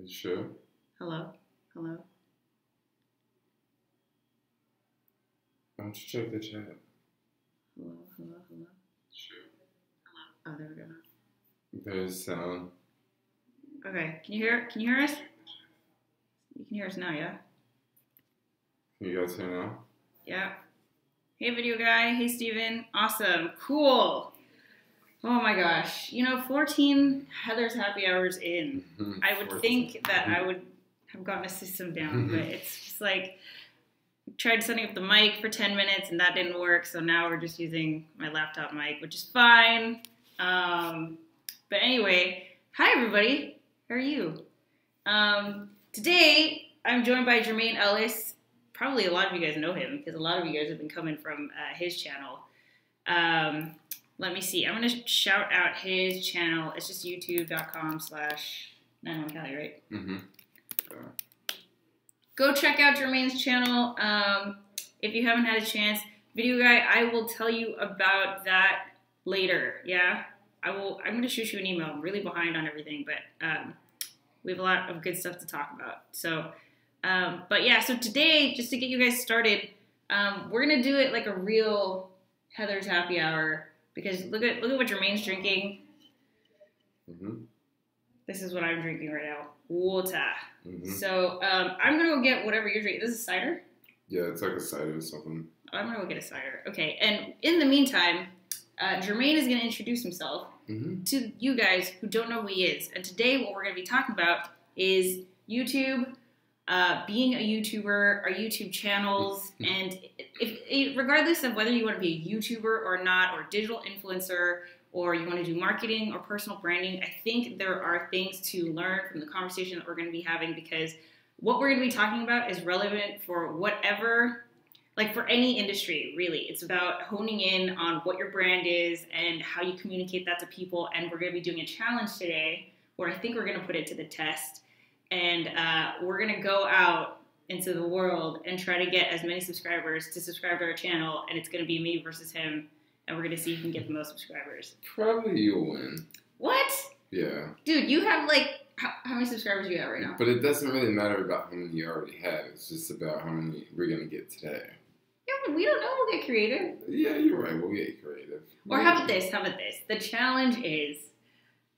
Sure. Hello? Hello? Why don't you check the chat? Hello? Hello? Hello? Sure. Oh, there we go. There's sound. Okay, can you hear us? You can hear us now, yeah? Can you guys hear now? Yeah. Hey, video guy. Hey, Steven. Awesome. Cool. Oh my gosh. 14 Heather's happy hours in. I would think that I would have gotten a system down, but it's just like, tried setting up the mic for 10 minutes and that didn't work, so now we're just using my laptop mic, which is fine. But anyway, hi everybody. How are you? Today, I'm joined by Jermaine Ellis. Probably a lot of you guys know him because a lot of you guys have been coming from his channel. Let me see. I'm going to shout out his channel. It's just youtube.com/91Cali, right? Mm-hmm. Go check out Jermaine's channel. If you haven't had a chance, video guy, I will tell you about that later. Yeah, I'm going to shoot you an email. I'm really behind on everything, but we have a lot of good stuff to talk about. So, but yeah, so today, just to get you guys started, we're going to do it like a real Heather's happy hour because look at what Jermaine's drinking. Mm-hmm. This is what I'm drinking right now. Water. Mm-hmm. So I'm going to go get whatever you're drinking. This is cider? Yeah, it's like a cider or something. I'm going to go get a cider. Okay, and in the meantime, Jermaine is going to introduce himself to you guys who don't know who he is. And today what we're going to be talking about is YouTube, being a YouTuber, our YouTube channels, and regardless of whether you want to be a YouTuber or not, or digital influencer, or you want to do marketing or personal branding, I think there are things to learn from the conversation that we're going to be having because what we're going to be talking about is relevant for whatever, like for any industry, really. It's about honing in on what your brand is and how you communicate that to people. And we're going to be doing a challenge today where I think we're going to put it to the test. And we're going to go out into the world and try to get as many subscribers to subscribe to our channel. And it's going to be me versus him. And we're going to see who can get the most subscribers. Probably you'll win. What? Yeah. Dude, you have like, how many subscribers do you have right now? But it doesn't really matter about how many you already have. It's just about how many we're going to get today. Yeah, but we don't know. We'll get creative. Yeah, you're right. We'll get creative. Or how about this? The challenge is,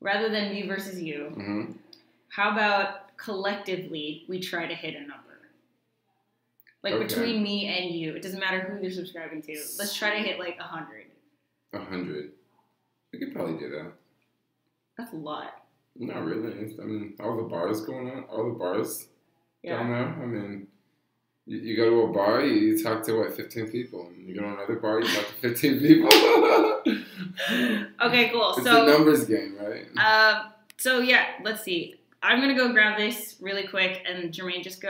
rather than me versus you, how about collectively we try to hit a number? Like between me and you. It doesn't matter who you're subscribing to. Let's try to hit like 100. 100. We could probably do that. That's a lot. Not really. I mean, all the bars going on, all the bars down there. I mean, you go to a bar, you talk to, 15 people. And you go to another bar, you talk to 15 people. Okay, cool. It's a numbers game, right? So, yeah, let's see. I'm going to go grab this really quick. And Jermaine, just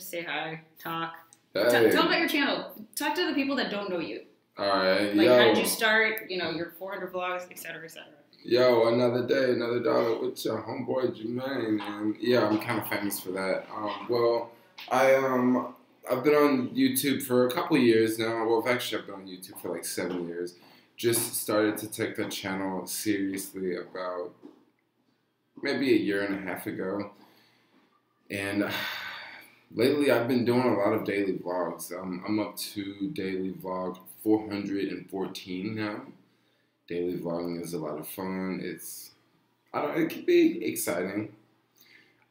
say hi, talk. Hey. Tell about your channel. Talk to the people that don't know you. All right. Like, how did you start, your 400 vlogs, et cetera, et cetera. Yo, another day, another dollar with your homeboy Jermaine, and yeah, I'm kind of famous for that. I've been on YouTube for a couple years now. Well, I've been on YouTube for like 7 years. Just started to take the channel seriously about maybe a year and a half ago, and lately I've been doing a lot of daily vlogs. I'm up to daily vlog 414 now. Daily vlogging is a lot of fun. It can be exciting.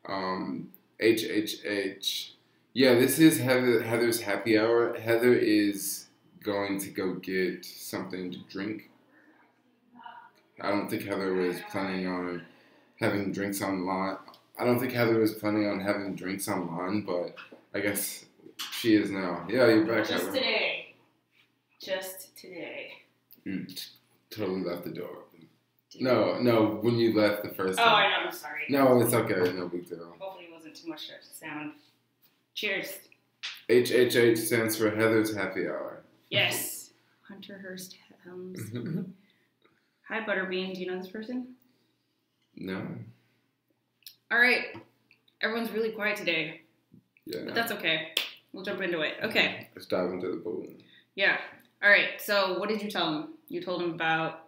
HHH. Yeah, this is Heather's happy hour. Heather is going to go get something to drink. I don't think Heather was planning on having drinks online. I don't think Heather was planning on having drinks online, but I guess she is now. Yeah, you're back, Heather. Just today. Totally left the door open. No, when you left the first time. Oh, I know, I'm sorry. No, it's okay, no big deal. Hopefully it wasn't too much sound. Cheers. HHH stands for Heather's Happy Hour. Yes. Hunter Hearst Helms. Hi, Butterbean. Do you know this person? No. All right. Everyone's really quiet today. Yeah. But that's okay. We'll jump into it. Okay. Let's dive into the pool. Yeah. All right. So what did you tell him? You told him about...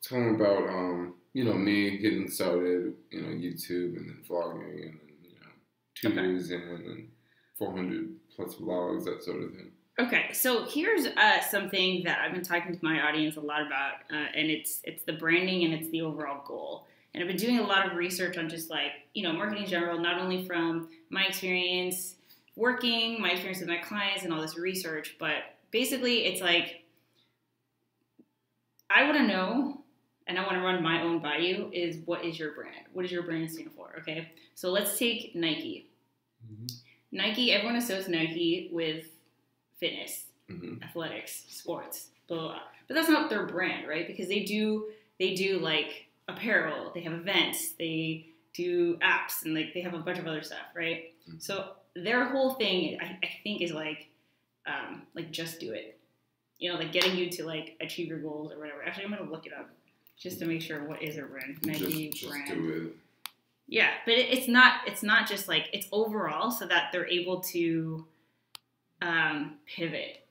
Told him about, me getting started, YouTube and then vlogging and then, 2 years in, and 400 plus vlogs, that sort of thing. Okay, so here's something that I've been talking to my audience a lot about, and it's the branding and it's the overall goal. And I've been doing a lot of research on just like, marketing in general, not only from my experience working, my experience with my clients and all this research, but basically it's like, I want to know, and I want to run my own by you, is what is your brand? What does your brand stand for, okay? So let's take Nike. Mm-hmm. Nike, everyone associates Nike with fitness, athletics, sports, blah, blah, blah. But that's not their brand, right? Because they do like apparel, they have events, they do apps, and like they have a bunch of other stuff, right? Mm-hmm. So their whole thing, I think, is like just do it. Like getting you to like achieve your goals or whatever. Actually, I'm gonna look it up just to make sure what is their brand. Nike just brand. Do it. Yeah, but it's not just like, it's overall so that they're able to pivot,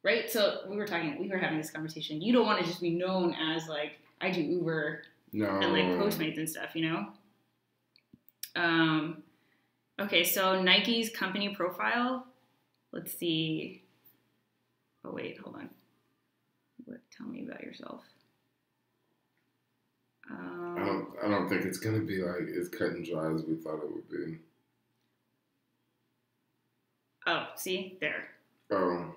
right? So we were having this conversation. You don't want to just be known as like, I do Uber and like Postmates and stuff, Okay, so Nike's company profile. Let's see. Oh wait, hold on. Tell me about yourself. I don't think it's gonna be like as cut and dry as we thought it would be. Oh, see there. Oh.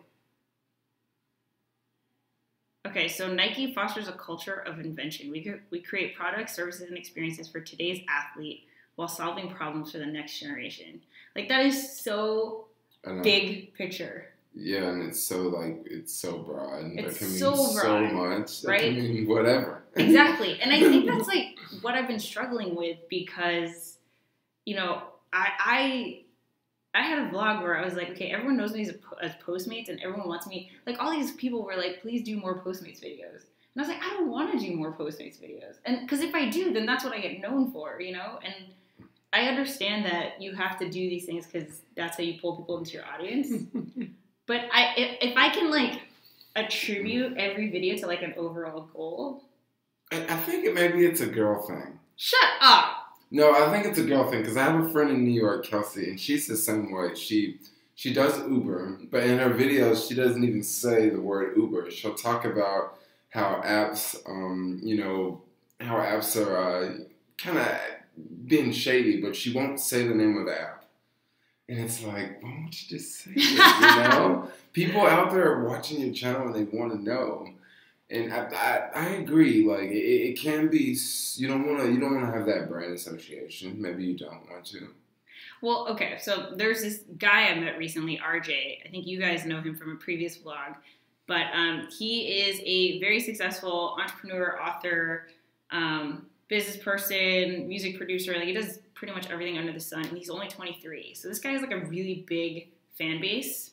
Okay, so Nike fosters a culture of invention. We create products, services, and experiences for today's athlete while solving problems for the next generation. Like, that is so big picture. Yeah, and it's so broad. It's that can mean so broad, so much. That right? can mean whatever. Exactly. And I think that's like what I've been struggling with because, I had a vlog where I was like, okay, everyone knows me as Postmates and everyone wants me. Like, all these people were like, please do more Postmates videos. And I was like, I don't want to do more Postmates videos. And because if I do, then that's what I get known for, And I understand that you have to do these things because that's how you pull people into your audience. But if I can like attribute every video to like an overall goal. I think maybe it's a girl thing. Shut up. No, I think it's a girl thing because I have a friend in New York, Kelsey, and she's the same way. She does Uber, but in her videos she doesn't even say the word Uber. She'll talk about how apps, are kind of being shady, but she won't say the name of the app. And it's like, why don't you just say it, People out there are watching your channel and they want to know. And I agree. Like, it can be, you don't want to have that brand association. Maybe you don't want to. Well, okay. So there's this guy I met recently, RJ. I think you guys know him from a previous vlog. But he is a very successful entrepreneur, author, business person, music producer. Like, he does pretty much everything under the sun, and he's only 23. So this guy has like a really big fan base,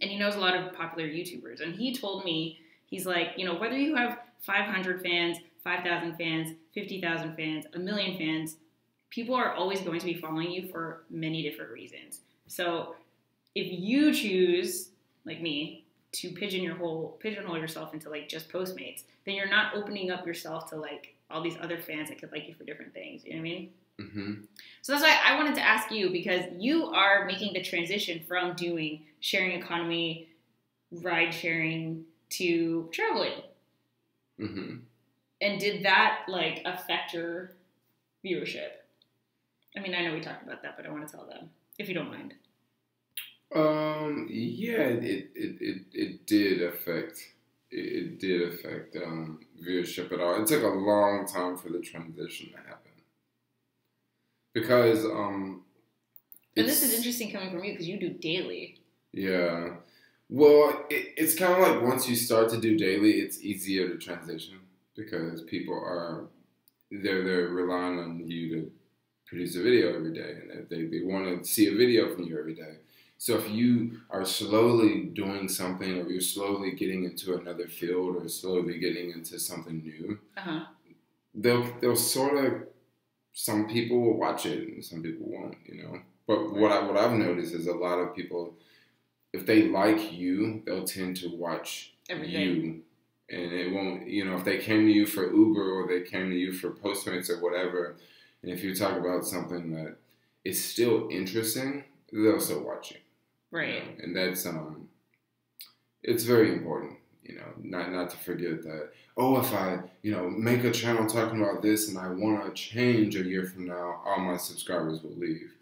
and he knows a lot of popular YouTubers. And he told me, he's like, whether you have 500 fans, 5,000 fans, 50,000 fans, 1 million fans, people are always going to be following you for many different reasons. So if you choose, like me, to pigeonhole yourself into like just Postmates, then you're not opening up yourself to like all these other fans that could like you for different things. You know what I mean? Mm-hmm. So that's why I wanted to ask you, because you are making the transition from doing sharing economy, ride sharing, to traveling. Mm-hmm. And did that like affect your viewership? I mean, I know we talked about that, but I want to tell them, if you don't mind. Yeah, it did affect. It did affect viewership at all. It took a long time for the transition to happen. Because and this is interesting coming from you because you do daily. Yeah. Well, it's kind of like once you start to do daily, it's easier to transition because people are they're relying on you to produce a video every day, and they want to see a video from you every day. So if you are slowly doing something, or you're slowly getting into another field, or slowly getting into something new, they'll sort of. Some people will watch it, and some people won't. But what I've noticed is a lot of people, if they like you, they'll tend to watch you, and it won't. If they came to you for Uber or they came to you for Postmates or whatever, and if you talk about something that it's still interesting, they'll still watch you. Right. You know? And that's it's very important. You know, not to forget that, oh, if I, you know, make a channel talking about this and I want to change a year from now, all my subscribers will leave.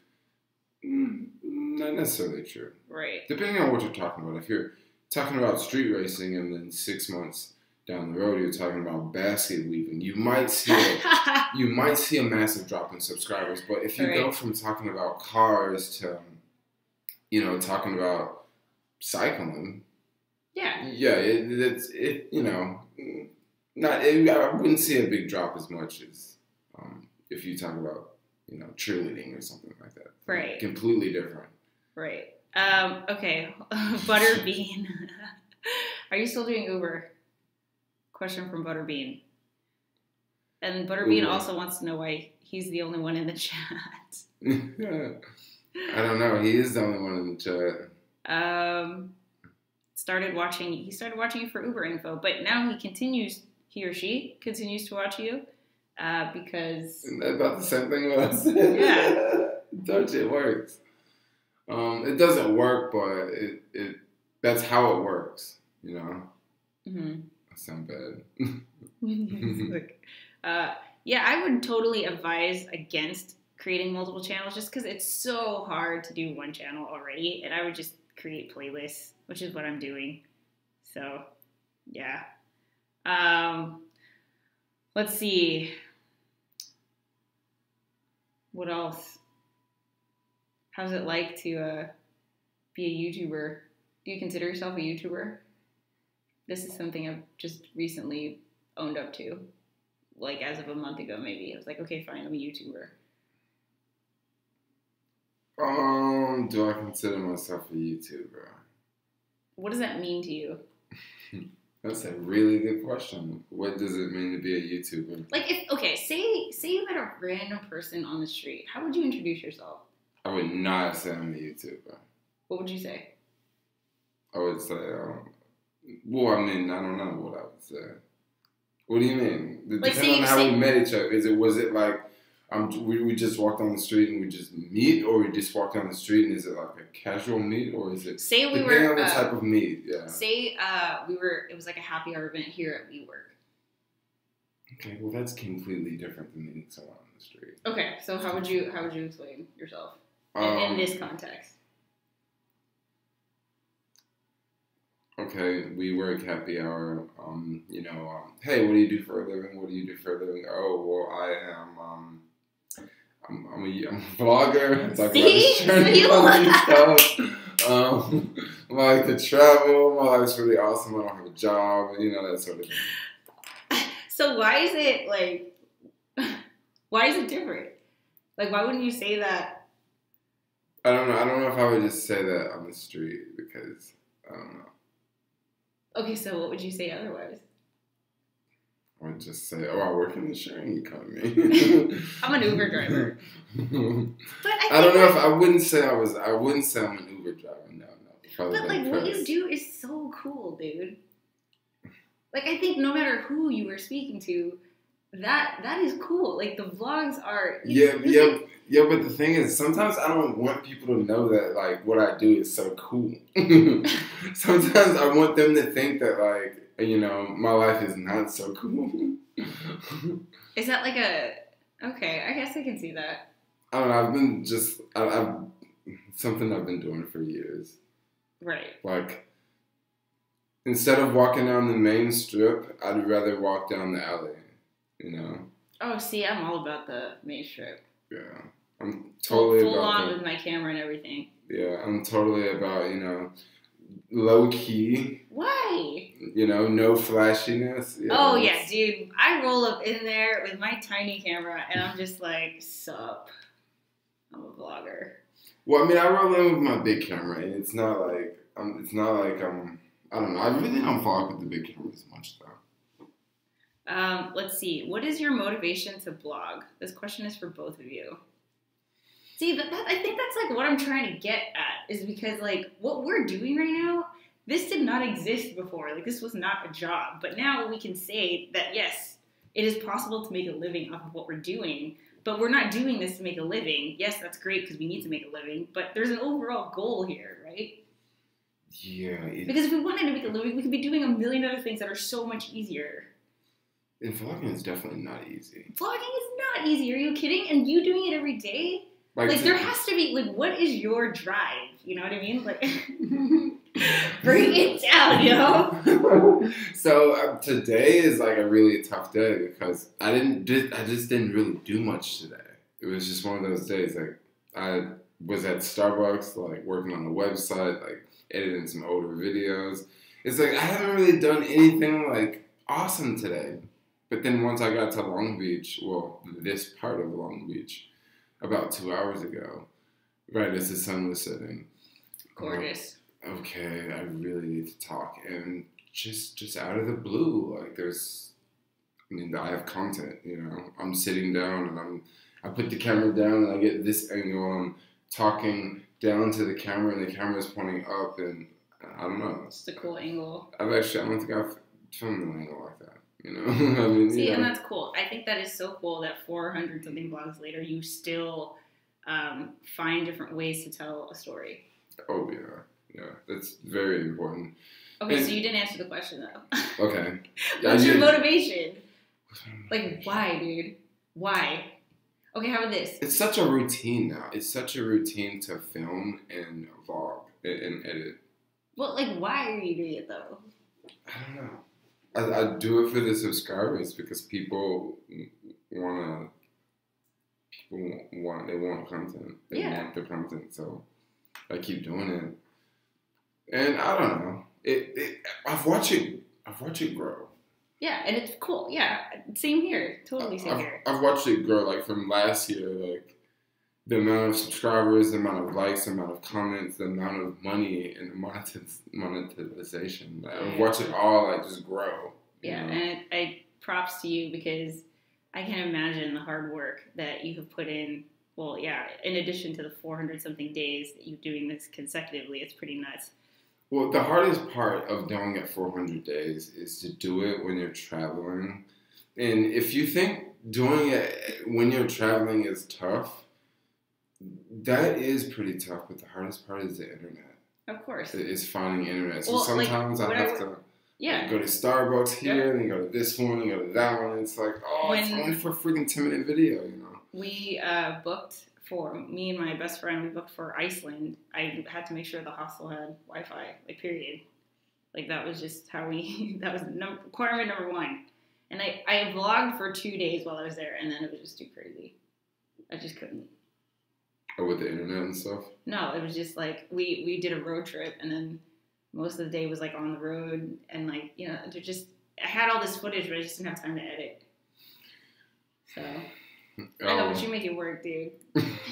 Not necessarily true. Right. Depending on what you're talking about. If you're talking about street racing and then 6 months down the road you're talking about basket weaving, you might see a massive drop in subscribers. But if you go from talking about cars to, you know, talking about cycling, it you know, I wouldn't see a big drop as much as if you talk about, you know, cheerleading or something like that. Right. Completely different. Right. Okay. Butterbean. Are you still doing Uber? Question from Butterbean. And Butterbean also wants to know why he's the only one in the chat. I don't know. He is the only one in the chat. He started watching you for Uber info, but now he or she continues to watch you because... Isn't that about the same thing what I said? Yeah. Don't it works. It doesn't work, but it that's how it works, you know? Mm-hmm. I sound bad. Look, I would totally advise against creating multiple channels just because it's so hard to do one channel already, and I would just create playlists, which is what I'm doing. So, yeah. Let's see. What else? How's it like to be a YouTuber? Do you consider yourself a YouTuber? This is something I've just recently owned up to. Like, as of a month ago, maybe. I was like, okay, fine, I'm a YouTuber. Do I consider myself a YouTuber? What does that mean to you? That's a really good question. What does it mean to be a YouTuber? Like, say you met a random person on the street. How would you introduce yourself? I would not say I'm a YouTuber. What would you say? I would say, well, I mean, I don't know what I would say. What do you mean? Depending on how we met each other. Was it like, we just walked on the street and we just meet, or we just walked down the street and is it like a casual meet, or is it depending on the type of meet? Yeah. Say it was like a happy hour event here at WeWork. Okay, well that's completely different than meeting someone on the street. Okay, so how would you explain yourself in this context? Okay, we work happy hour. Hey, what do you do for a living? What do you do for a living? Oh, well, I am. I'm a vlogger. I talk about this journey stuff. I like to travel. My life's really awesome. I don't have a job. You know, that sort of thing. So why is it different? Like, why wouldn't you say that? I don't know. I don't know if I would just say that on the street because I don't know. Okay, so what would you say otherwise? I would just say, I work in the sharing economy. I'm an Uber driver. But I don't know if I wouldn't say I'm an Uber driver. No. But like what you do is so cool, dude. Like I think no matter who you were speaking to, that is cool. Like the vlogs are Yeah, but the thing is, sometimes I don't want people to know that, like, what I do is so cool. Sometimes I want them to think that, like, you know, my life is not so cool. Is that like okay, I guess I can see that. I don't know, something I've been doing for years. Right. Like, instead of walking down the main strip, I'd rather walk down the alley, you know? Oh, see, I'm all about the main strip. Yeah. I'm totally full on with my camera and everything. Yeah, I'm totally about, you know, low key. Why? You know, no flashiness. Yeah, oh yeah, dude. I roll up in there with my tiny camera and I'm just like, sup. I'm a vlogger. Well, I mean, I roll in with my big camera and it's not like I don't know. I really don't vlog with the big camera as much though. Let's see. What is your motivation to blog? This question is for both of you. See, I think that's like what I'm trying to get at is because like what we're doing right now, this did not exist before. Like this was not a job, but now we can say that yes, it is possible to make a living off of what we're doing. But we're not doing this to make a living. Yes, that's great because we need to make a living, but there's an overall goal here, right? Yeah. Because if we wanted to make a living, we could be doing a million other things that are so much easier. And vlogging is definitely not easy. Vlogging is not easy. Are you kidding? And you doing it every day? Like there has to be, like, what is your drive? You know what I mean? Like, bring it down, yo. So today is like a really tough day because I just didn't really do much today. It was just one of those days. Like I was at Starbucks, like working on a website, like editing some older videos. It's like I haven't really done anything like awesome today. But then once I got to Long Beach, well, this part of Long Beach, about 2 hours ago, right as the sun was setting. Gorgeous. Okay, I really need to talk. And just out of the blue, like I have content, you know. I'm sitting down and I put the camera down and I get this angle. I'm talking down to the camera and the camera's pointing up and I don't know. It's a cool angle. I don't think I've filmed an angle like that. You know, I mean, see, and that's cool. I think that is so cool that 400 something vlogs later, you still find different ways to tell a story. Oh yeah, that's very important. Okay, and, so you didn't answer the question though. Okay. What's your motivation? Like, why, dude? Why? Okay, how about this? It's such a routine now. It's such a routine to film and vlog and edit. Well, like, why are you doing it though? I don't know. I do it for the subscribers because people want content. They want the content, so I keep doing it. And I don't know. I've watched it grow. Yeah, and it's cool. Yeah, same here. Totally same here. I've watched it grow, like from last year, like the amount of subscribers, the amount of likes, the amount of comments, the amount of money and monetization. I've watched it all like just grow. Yeah, know? And I props to you because I can imagine the hard work that you have put in. Well, yeah, in addition to the 400 something days that you're doing this consecutively, it's pretty nuts. Well, the hardest part of doing it 400 days is to do it when you're traveling. And if you think doing it when you're traveling is tough, that is pretty tough, but the hardest part is the internet. Of course. It's finding internet. So sometimes I have to go to Starbucks here, and then go to this one, and go to that one. It's like, it's only for a freaking 10-minute video, you know? We booked for, me and my best friend, we booked for Iceland. I had to make sure the hostel had Wi-Fi, like, period. Like, that was just how that was requirement number one. And I vlogged for 2 days while I was there, and then it was just too crazy. I just couldn't. Oh, with the internet and stuff? No, it was just like, we did a road trip, and then most of the day was like on the road, and like, you know, I had all this footage, but I just didn't have time to edit. So, I know, but you make it work, dude.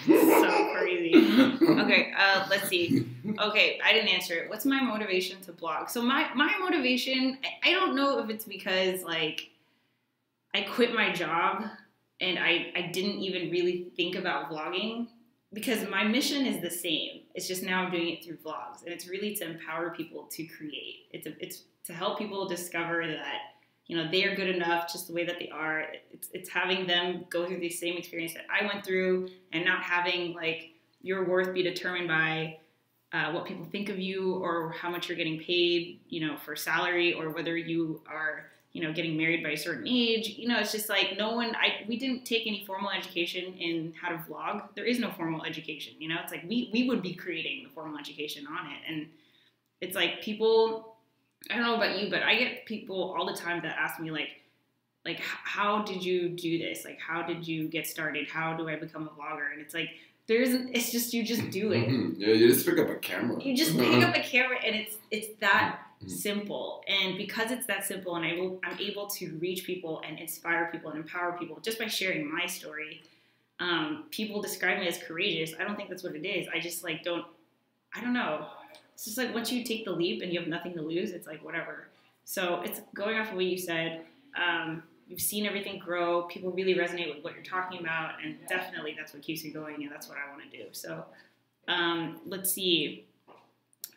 So crazy. Okay, let's see. Okay, I didn't answer it. What's my motivation to blog? So my motivation, I don't know if it's because like I quit my job and I didn't even really think about vlogging. Because my mission is the same. It's just now I'm doing it through vlogs. And it's really to empower people to create. It's to help people discover that, you know, they are good enough just the way that they are. It's having them go through the same experience that I went through and not having, like, your worth be determined by what people think of you or how much you're getting paid, you know, for salary or whether you are, you know, getting married by a certain age. You know, it's just like we didn't take any formal education in how to vlog. There is no formal education, you know? It's like we would be creating the formal education on it. And it's like people, I don't know about you, but I get people all the time that ask me like how did you do this? Like, how did you get started? How do I become a vlogger? And it's like, it's just, you just do it. Yeah, you just pick up a camera. You just pick up a camera and it's that simple. And because it's that simple and I'm able to reach people and inspire people and empower people just by sharing my story. People describe me as courageous. I don't think that's what it is. I just like I don't know. It's just like once you take the leap and you have nothing to lose, it's like whatever. So it's going off of what you said. You've seen everything grow. People really resonate with what you're talking about. And definitely that's what keeps me going. And that's what I want to do. So let's see.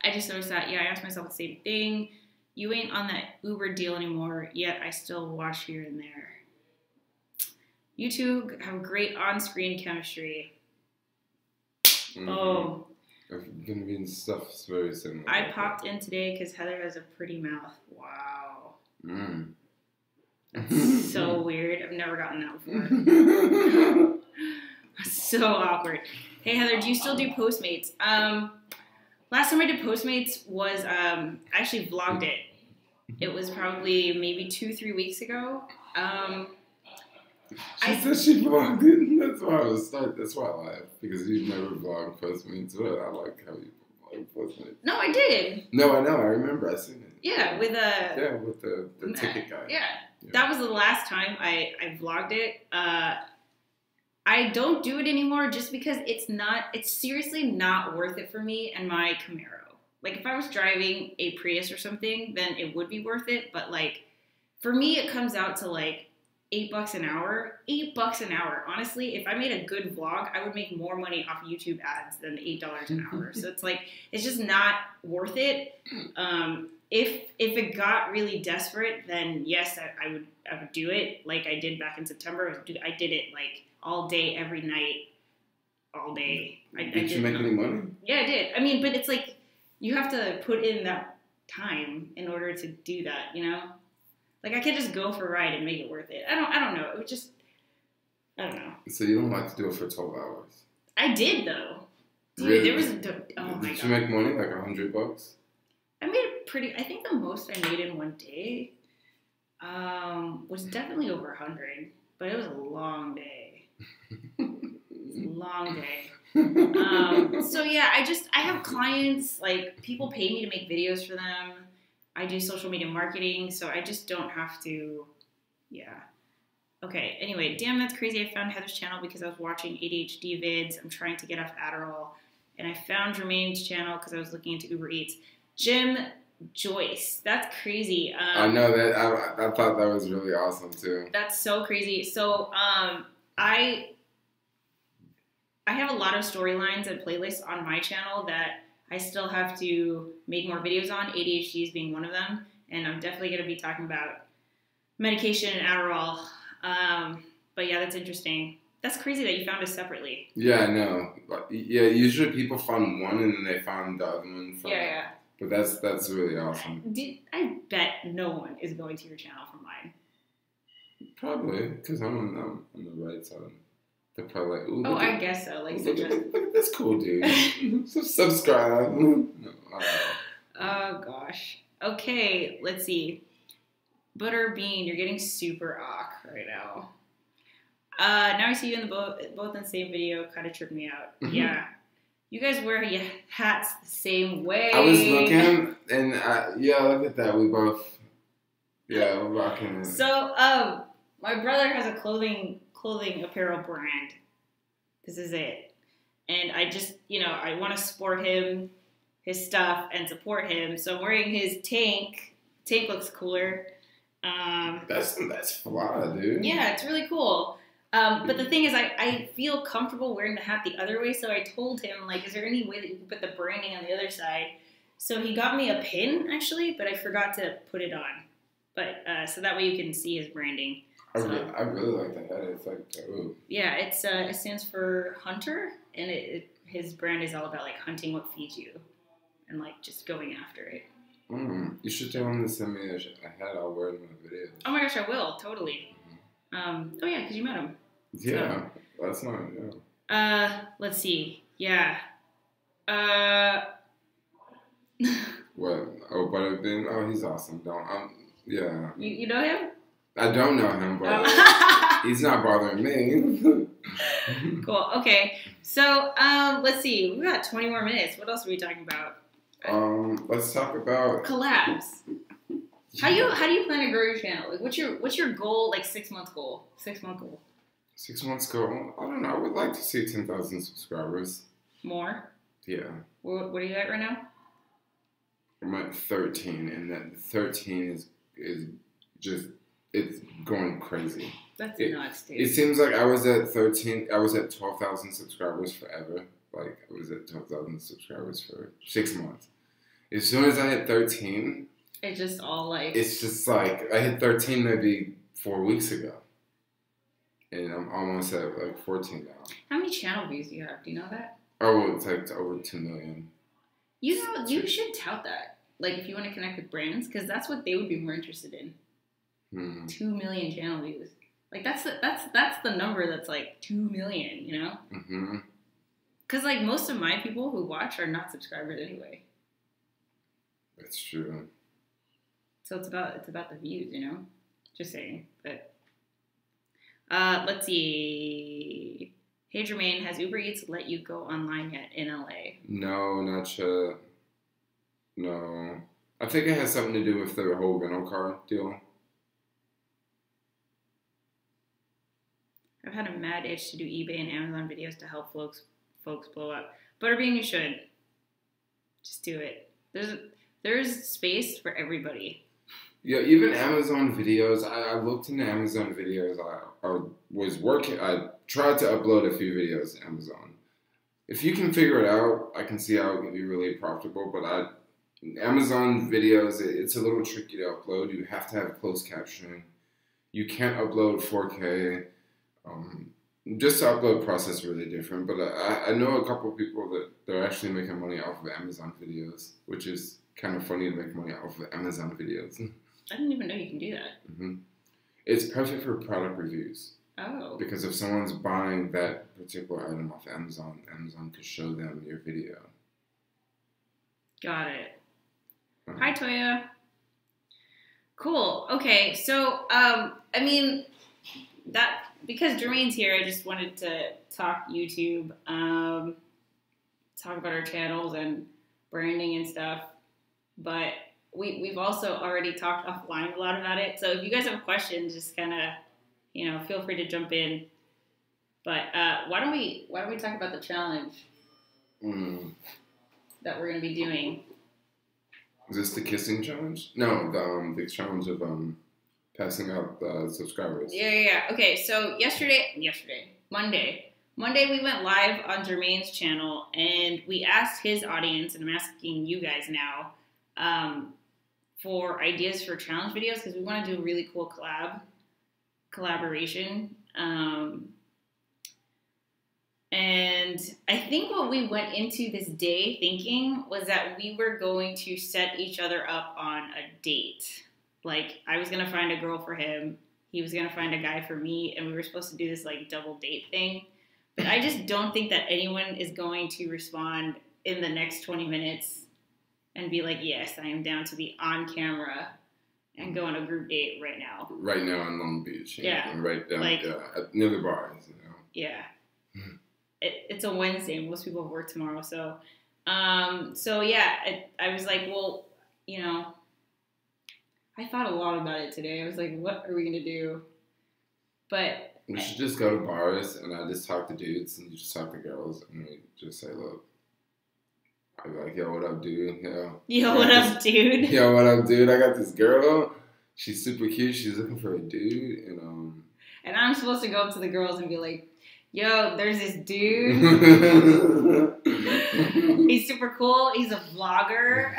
I just noticed that, I asked myself the same thing. You ain't on that Uber deal anymore, yet I still wash here and there. You two have great on-screen chemistry. Mm-hmm. Oh. I've been reading stuff very similar. I popped in today because Heather has a pretty mouth. Wow. That's so weird. I've never gotten that before. So awkward. Hey, Heather, do you still do Postmates? Last time I did Postmates was, I actually vlogged it. It was probably maybe 2-3 weeks ago. She said she vlogged it. That's why I was starting. That's why I laughed, because you never vlogged Postmates, but I like how you vlog Postmates. No, I did. No, I know. I remember. I seen it. Yeah, with the ticket guy. Yeah, that was the last time I vlogged it. I don't do it anymore just because it's seriously not worth it for me and my Camaro. Like, if I was driving a Prius or something, then it would be worth it. But, like, for me, it comes out to, like, $8 an hour. $8 an hour. Honestly, if I made a good vlog, I would make more money off YouTube ads than $8 an hour. So it's like, it's just not worth it. If it got really desperate, then yes, I would do it like I did back in September. I did it like all day, every night, all day. Did you make any money? Yeah, I did. I mean, but it's like, you have to put in that time in order to do that, you know? Like, I could just go for a ride and make it worth it. I don't know. It would just, I don't know. So you don't like to do it for 12 hours? I did, though. Dude, really? There was oh my God. Did you make money, like $100? I made I think the most I made in one day was definitely over 100, but it was a long day. It was a long day. So yeah, I have clients, like, people pay me to make videos for them. I do social media marketing, so I just don't have to, yeah. Okay, anyway, damn, that's crazy. I found Heather's channel because I was watching ADHD vids. I'm trying to get off Adderall. And I found Jermaine's channel because I was looking into Uber Eats. Jim Joyce, that's crazy. I know that. I thought that was really awesome, too. That's so crazy. So I have a lot of storylines and playlists on my channel that I still have to make more videos on, ADHD is being one of them, and I'm definitely going to be talking about medication and Adderall. But yeah, that's interesting. That's crazy that you found us separately. Yeah, I know. Yeah, usually people find one and then they find the other one. Yeah. But that's really awesome. I bet no one is going to your channel from mine. Probably, because I'm on the right side. They're probably like, ooh, I guess so. Like, look at this cool dude. Subscribe. No, oh, gosh. Okay, let's see. Butterbean, you're getting super awk right now. Now I see you in both in the same video. Kind of tripped me out. Mm-hmm. Yeah. You guys wear your hats the same way. I was looking, and look at that. We both, we're rocking it. So, my brother has a clothing apparel brand. This is it. And I just, I want to support him, his stuff, and support him. So I'm wearing his tank. Tank looks cooler. That's fly, dude. Yeah, it's really cool. But the thing is, I feel comfortable wearing the hat the other way, so I told him, like, is there any way that you can put the branding on the other side? So he got me a pin, actually, but I forgot to put it on. But, so that way you can see his branding. I really like the hat. It's like, ooh. Yeah, it stands for Hunter, and his brand is all about, like, hunting what feeds you, and, like, just going after it. You should tell him to send me a hat. I'll wear it in my videos. Oh my gosh, I will, totally. Oh yeah, because you met him. Yeah, so, that's not, let's see. Yeah. What? Oh, but then, he's awesome. Yeah. You know him? I don't know him, but he's not bothering me. Cool. Okay. So, let's see. We got 20 more minutes. What else are we talking about? Let's talk about collabs. How do you plan to grow your channel? Like, what's your goal? Like 6 month goal. 6 month goal. 6 months ago, I don't know. I would like to see 10,000 subscribers. More? Yeah. What are you at right now? I'm at 13, and that 13 is just, it's going crazy. That's nuts, dude. It seems like I was at 12,000 subscribers forever. Like, I was at 12,000 subscribers for 6 months. As soon as I hit 13, it's just all like... It's just like, I hit 13 maybe 4 weeks ago. and I'm almost at like 14 now. How many channel views do you have? Do you know that? Oh, it's like over 2 million. You know, you should tout that. Like, if you want to connect with brands, because that's what they would be more interested in. 2 million channel views. Like, that's the number that's like 2 million, you know? Mm-hmm. Because, like, most of my people who watch are not subscribers anyway. That's true. So it's about the views, you know? Just saying. But let's see. Hey, Jermaine, has Uber Eats let you go online yet in LA? No, not yet. No. I think it has something to do with the whole rental car deal. I've had a mad itch to do eBay and Amazon videos to help folks blow up. Butterbean, you should. Just do it. There's space for everybody. Yeah, even Amazon videos. I looked into Amazon videos. I was working. I tried to upload a few videos to Amazon. If you can figure it out, I can see how it can be really profitable. But Amazon videos, it's a little tricky to upload. You have to have closed captioning. You can't upload 4K. Just the upload process is really different. But I know a couple of people that they're actually making money off of Amazon videos, which is kind of funny to make money off of Amazon videos. I didn't even know you can do that. Mm-hmm. It's perfect for product reviews. Oh. Because if someone's buying that particular item off Amazon, Amazon could show them your video. Got it. Hi, Toya. Cool. Okay, so, I mean, that because Jermaine's here, I just wanted to talk YouTube, talk about our channels and branding and stuff. But we've also already talked offline a lot about it. So if you guys have questions, just kind of, you know, feel free to jump in. But why don't we talk about the challenge that we're going to be doing? Is this the kissing challenge? No, the challenge of passing out subscribers. Yeah. Okay, so Monday we went live on Jermaine's channel, and we asked his audience, and I'm asking you guys now, for ideas for challenge videos, because we want to do a really cool collaboration. And I think what we went into this day thinking was that we were going to set each other up on a date. Like, I was going to find a girl for him, he was going to find a guy for me, and we were supposed to do this, like, double date thing. But I just don't think that anyone is going to respond in the next 20 minutes and be like, yes, I am down to be on camera and go on a group date right now. Right now in Long Beach. Yeah. And right down near the bars, you know. Yeah. It's a Wednesday. Most people work tomorrow. So yeah, I was like, well, you know, I thought a lot about it today. I was like, what are we going to do? But we should just go to bars, and I just talk to dudes, and you just talk to girls, and we just say, look, I'd be like, yo, what up, dude? Yo, what up, dude? Yo, what up, dude? I got this girl. She's super cute. She's looking for a dude, and I'm supposed to go up to the girls and be like, yo, there's this dude. He's super cool. He's a vlogger.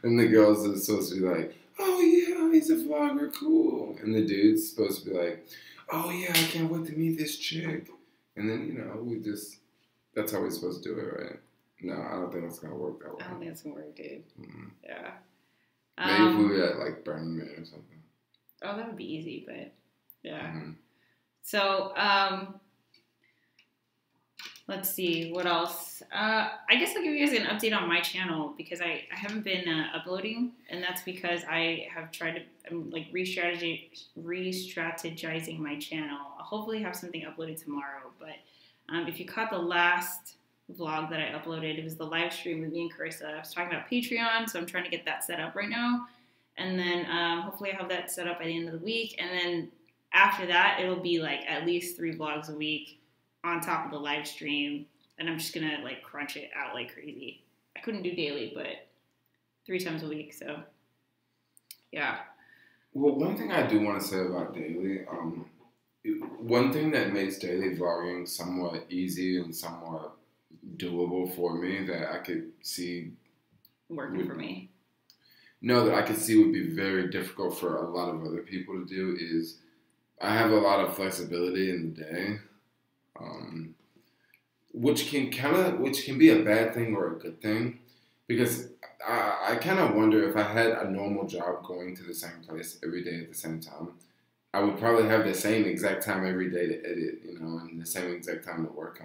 And the girls are supposed to be like, oh, yeah, he's a vlogger. Cool. And the dude's supposed to be like, oh, yeah, I can't wait to meet this chick. And then, you know, that's how we're supposed to do it, right? No, I don't think it's going to work that way. I don't think it's going to work, dude. Mm-hmm. Yeah. Maybe if we were at, like, Burning Man or something. Oh, that would be easy, but, yeah. Mm-hmm. So, let's see, what else? I guess I'll give you guys an update on my channel, because I haven't been uploading, and that's because I have tried to, I'm like re-strategizing my channel. I'll hopefully have something uploaded tomorrow, but if you caught the last vlog that I uploaded, it was the live stream with me and Carissa. I was talking about Patreon, so I'm trying to get that set up right now, and then hopefully I'll have that set up by the end of the week, and then after that, it'll be like at least 3 vlogs a week on top of the live stream, and I'm just gonna like crunch it out like crazy. I couldn't do daily, but 3 times a week, so yeah. Well, one thing I do want to say about daily, one thing that makes daily vlogging somewhat easy and somewhat doable for me that I could see working for me. No, that I could see would be very difficult for a lot of other people to do is I have a lot of flexibility in the day, which can be a bad thing or a good thing, because I kind of wonder if I had a normal job going to the same place every day at the same time, I would probably have the same exact time every day to edit, and the same exact time to work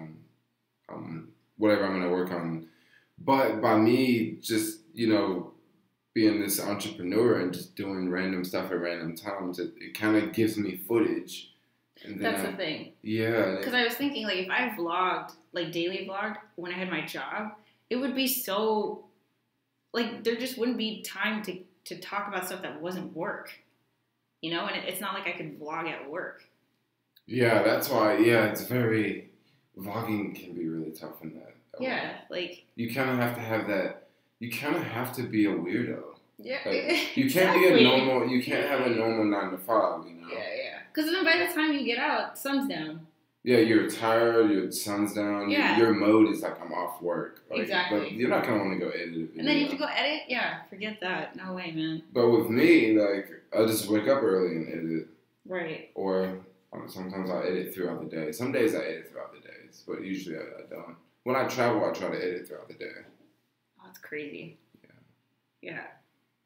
on whatever I'm going to work on. But by me just, being this entrepreneur and just doing random stuff at random times, it kind of gives me footage. And then That's the thing. Yeah. Because I was thinking, like, if I vlogged, like, daily vlogged when I had my job, it would be so, like, there just wouldn't be time to talk about stuff that wasn't work. And it's not like I could vlog at work. Yeah, that's why, vlogging can be really tough in that. Yeah, like. You kind of have to have that. You kind of have to be a weirdo. Yeah, like, you can't be a normal. You can't have a normal 9 to 5. Yeah. Because then by the time you get out, sun's down. Yeah, you're tired. Your sun's down. Yeah. Your mode is like, I'm off work. Like, exactly. But you're not gonna want to go edit a video. And then you have to go edit. Yeah, forget that. No way, man. But with me, like, I just wake up early and edit. Right. Or sometimes I edit throughout the day. Some days I edit throughout the days, but usually I don't. When I travel, I try to edit throughout the day. Oh, that's crazy. Yeah.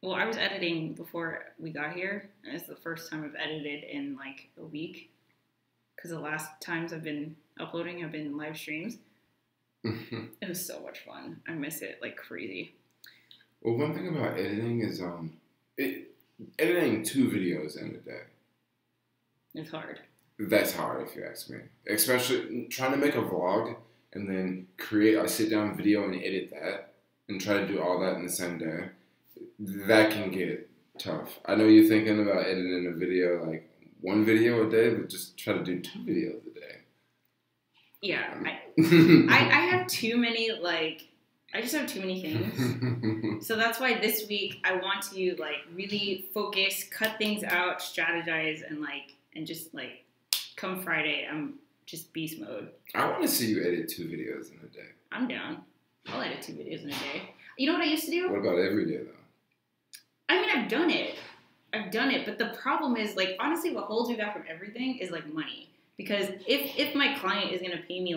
Well, I was editing before we got here, and it's the first time I've edited in like a week. Because the last times I've been uploading have been live streams. It was so much fun. I miss it like crazy. Well, one thing about editing is editing 2 videos in a day. It's hard. That's hard if you ask me. Especially trying to make a vlog and then create a sit-down video and edit that and try to do all that in the same day. That can get tough. I know you're thinking about editing a video, like 1 video a day, but just try to do 2 videos a day. Yeah. I have too many, I just have too many things. So that's why this week I want to, really focus, cut things out, strategize, and just, come Friday, I'm just beast mode. I want to see you edit 2 videos in a day. I'm down. I'll edit 2 videos in a day. You know what I used to do? What about every day, though? I mean, I've done it, but the problem is, honestly, what holds me back from everything is, money. Because if my client is going to pay me,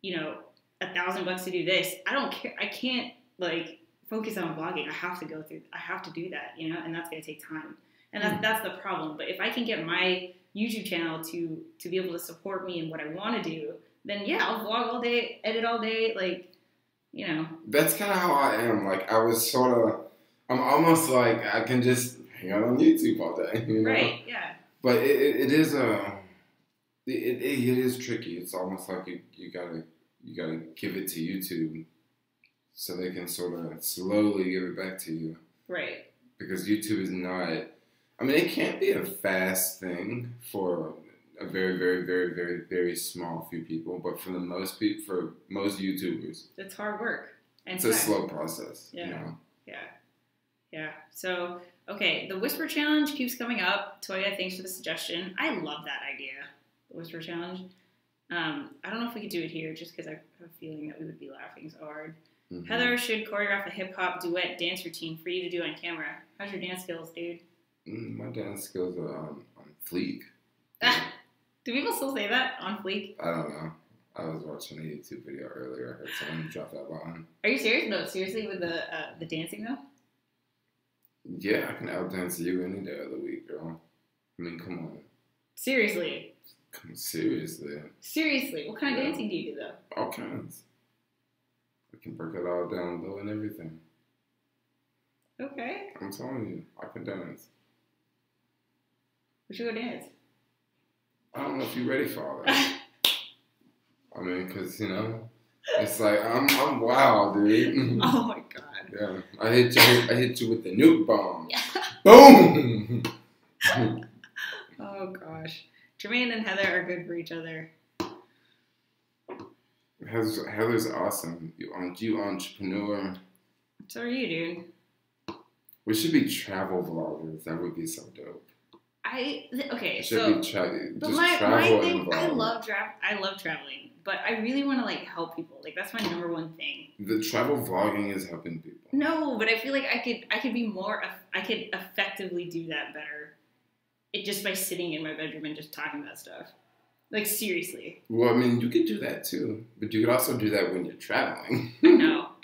$1,000 to do this, I don't care. I can't, focus on vlogging. I have to do that, and that's going to take time. And that's the problem. But if I can get my YouTube channel to be able to support me in what I want to do, then, yeah, I'll vlog all day, edit all day, That's kind of how I am. I'm almost like I can just hang out on YouTube all day, Right, yeah. But it is it is tricky. It's almost like you gotta give it to YouTube so they can sort of slowly give it back to you. Right. Because YouTube is not. I mean, it can't be a fast thing for a very, very, very, very, very small few people, but for most YouTubers, it's hard work. And it's a slow process. Yeah. Yeah. So, okay, the Whisper Challenge keeps coming up. Toya, thanks for the suggestion. I love that idea, the Whisper Challenge. I don't know if we could do it here just because I have a feeling that we would be laughing so hard. Mm-hmm. Heather should choreograph a hip-hop duet dance routine for you to do on camera. How's your dance skills, dude? My dance skills are on fleek. Do people still say that? On fleek? I don't know. I was watching a YouTube video earlier. I heard someone drop that line. Are you serious? No, seriously with the dancing, though? Yeah, I can outdance you any day of the week, girl. I mean, come on. Seriously? Seriously. Seriously? What kind of dancing do you do, though? All kinds. I can break it all down low and everything. Okay. I'm telling you, I can dance. We should go dance. I don't know if you're ready for all that. I mean, because, it's like, I'm wild, dude. Oh, my God. Yeah. I hit you with the nuke bomb. Boom! Oh, gosh. Jermaine and Heather are good for each other. Heather's awesome. You entrepreneur. So are you, dude. We should be travel vloggers. That would be so dope. Okay, so but my thing, I love traveling, but I really want to help people. That's my number one thing. The travel vlogging is helping people. No, but I feel like I could be more. I could effectively do that better. it just by sitting in my bedroom and just talking about stuff. Like, seriously. Well, I mean, you could do that too, but you could also do that when you're traveling.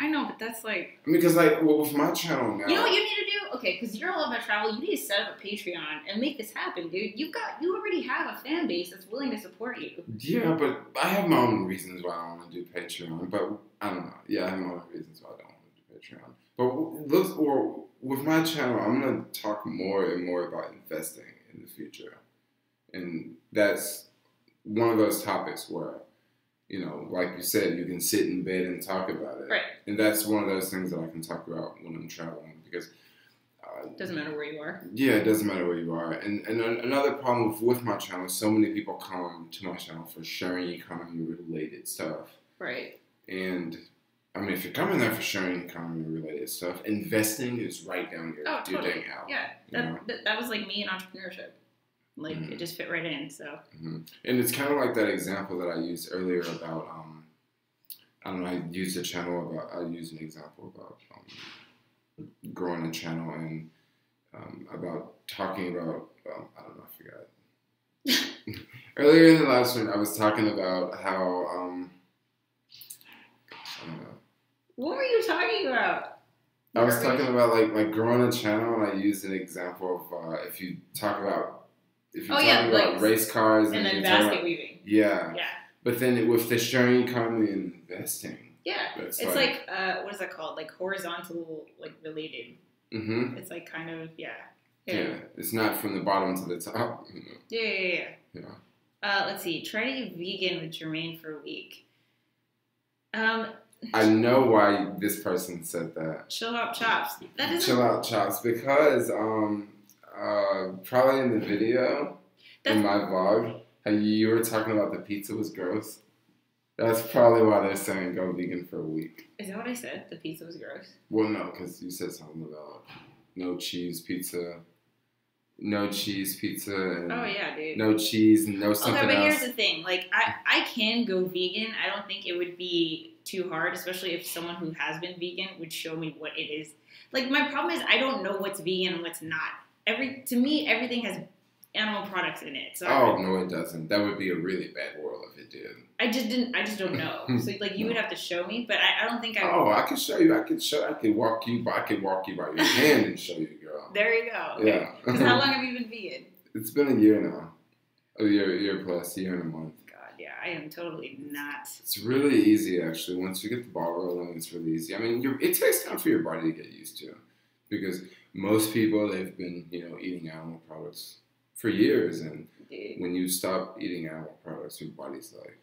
I know, but that's like... I mean, because, like, well, with my channel now... You know what you need to do? Okay, because you're all about travel, you need to set up a Patreon and make this happen, dude. You already have a fan base that's willing to support you. Yeah, but I have my own reasons why I don't want to do Patreon, but I don't know. Yeah, I have my own reasons why I don't want to do Patreon. But with my channel, I'm going to talk more and more about investing in the future. And that's one of those topics where, you know, like you said, you can sit in bed and talk about it. Right. And that's one of those things that I can talk about when I'm traveling because... doesn't matter where you are. Yeah, it doesn't matter where you are. And another problem with my channel, so many people come to my channel for sharing economy-related stuff. Right. And, I mean, if you're coming there for sharing economy-related stuff, investing is right down your dang alley. Yeah, that was like me in entrepreneurship. Like, it just fit right in, so. And it's kind of like that example that I used earlier about, I don't know, I used an example about growing a channel and about talking about, I don't know, I forgot. Earlier in the live stream, I was talking about how, I don't know. What were you talking about? I was talking about like growing a channel, and I used an example of if you talk about about race cars and then basket weaving. Yeah. But then with the sharing economy and investing. Yeah. It's like what is that called? Like horizontal, like related. Mm-hmm. It's like kind of yeah. It's not from the bottom to the top. You know? Yeah. Let's see. Try to eat vegan with Jermaine for a week. I know why this person said that. Chill out chops. Chill out chops because probably in the video in my vlog, how you were talking about the pizza was gross. That's probably why they're saying go vegan for a week. Is that what I said? The pizza was gross? Well, no, because you said something about no cheese pizza. No cheese pizza. And oh, yeah, dude. No cheese and no something else. Okay, but here's the thing. Like, I can go vegan. I don't think it would be too hard, especially if someone who has been vegan would show me what it is. Like, my problem is I don't know what's vegan and what's not. To me, everything has animal products in it. So no, it doesn't. That would be a really bad world if it did. I just don't know. So like you would have to show me, but I don't think I would. Oh, I can show you. I can walk you by your hand and show you, girl. There you go. Okay. Yeah. Because how long have you been vegan? It's been a year now. A year plus, a year and a month. God, yeah, I am totally not. It's really easy, actually. Once you get the ball rolling, it's really easy. I mean, it takes time for your body to get used to, because most people, they've been, eating animal products for years, and when you stop eating animal products, your body's like,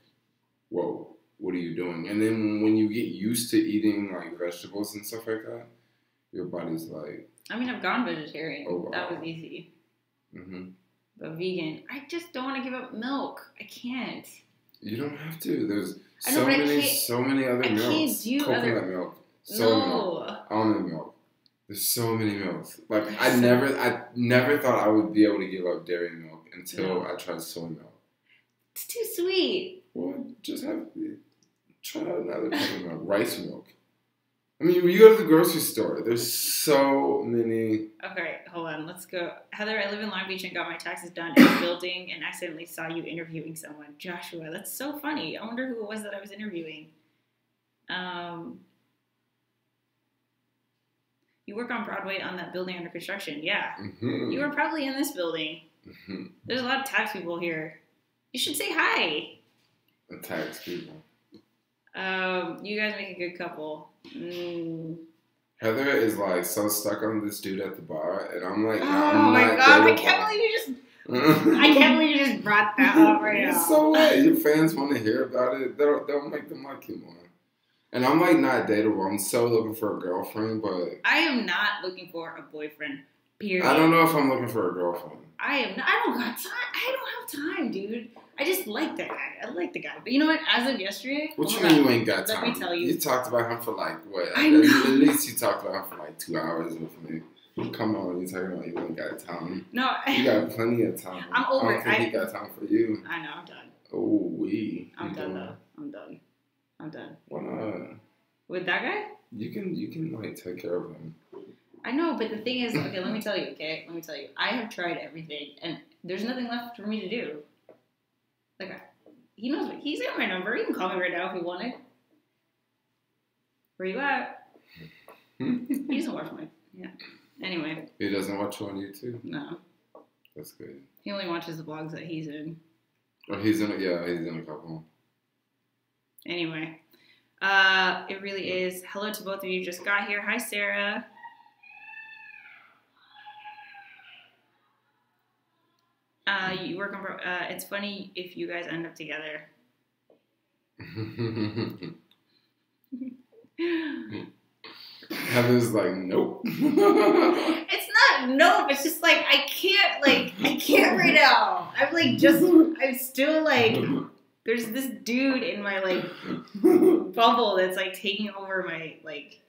whoa, what are you doing? And then when you get used to eating like vegetables and stuff like that, your body's like, I mean, I've gone vegetarian. Oh, wow. That was easy. Mm-hmm. But vegan, I just don't want to give up milk. I can't. You don't have to. There's so many other milks. I can't do coconut milk, soy milk, almond milk. There's so many milks. Like I never thought I would be able to give up dairy milk until I tried soy milk. It's too sweet. Well, just try out another type of milk, rice milk. I mean, when you go to the grocery store, there's so many. Okay, hold on. Let's go. Heather, I live in Long Beach and got my taxes done in a building and accidentally saw you interviewing someone. Joshua, that's so funny. I wonder who it was that I was interviewing. You work on Broadway on that building under construction. Yeah. Mm-hmm. You were probably in this building. Mm-hmm. There's a lot of tax people here. You should say hi. The tax people. You guys make a good couple. Heather is like so stuck on this dude at the bar, and I'm like, oh my god, I can't believe you just brought that up right now. So what? Your fans want to hear about it. They'll make them like you more. And I'm like not dateable. I'm so looking for a girlfriend, but I am not looking for a boyfriend. Period. I don't know if I'm looking for a girlfriend. I don't got time. I don't have time, dude. I just like that guy. I like the guy. But you know what? As of yesterday... What you mean you ain't got time? Let me tell you. You talked about him for like, what? I know. At least you talked about him for like 2 hours with me. Come on, you talking about you ain't got time. No. You got plenty of time. I'm over it. I don't think he got time for you. I know, I'm done. Oh, I'm done, though. I'm done. Why not? With that guy? You can like take care of him. I know, but the thing is, okay, let me tell you, I have tried everything, and there's nothing left for me to do. Like, he knows me. He's got my number. He can call me right now if he wanted. Where you at? He doesn't watch my... Yeah. Anyway. He doesn't watch you on YouTube? No. That's good. He only watches the vlogs that he's in. Oh, he's in a couple. Anyway. It really is. Hello to both of you. Just got here. Hi, Sarah. You work on... it's funny if you guys end up together. Heather's like, nope. It's not nope. It's just like I can't right now. I'm still like, there's this dude in my like bubble that's like taking over my like.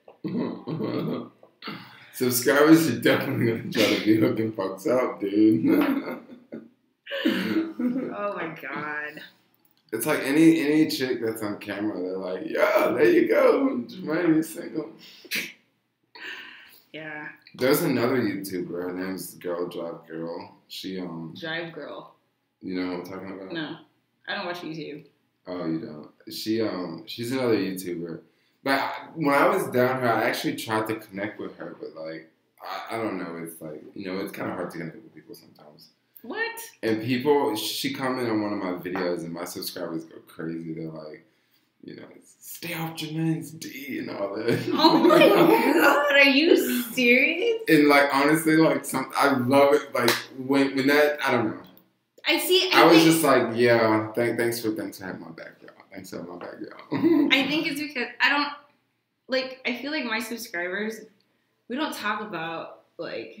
Subscribers are definitely gonna try to be hooking folks up, dude. Oh my god. It's like any chick that's on camera, they're like, yeah, there you go, Jermaine is single. Yeah. There's another YouTuber, her name's Drive Girl. She Drive Girl. You know what I'm talking about? No. I don't watch YouTube. Oh, you don't. She's another YouTuber. But when I was down here, I actually tried to connect with her, but like I don't know, it's like, it's kinda hard to connect with people sometimes. What? And she commented on one of my videos, and my subscribers go crazy. They're like, stay off Jermaine's D and all that. Oh my god, are you serious? And like, honestly, like, I love it. Like, when that, I don't know. I was just like, yeah, thanks for having my back, y'all. Thanks for having my back, y'all. I think it's because I feel like my subscribers, we don't talk about, like,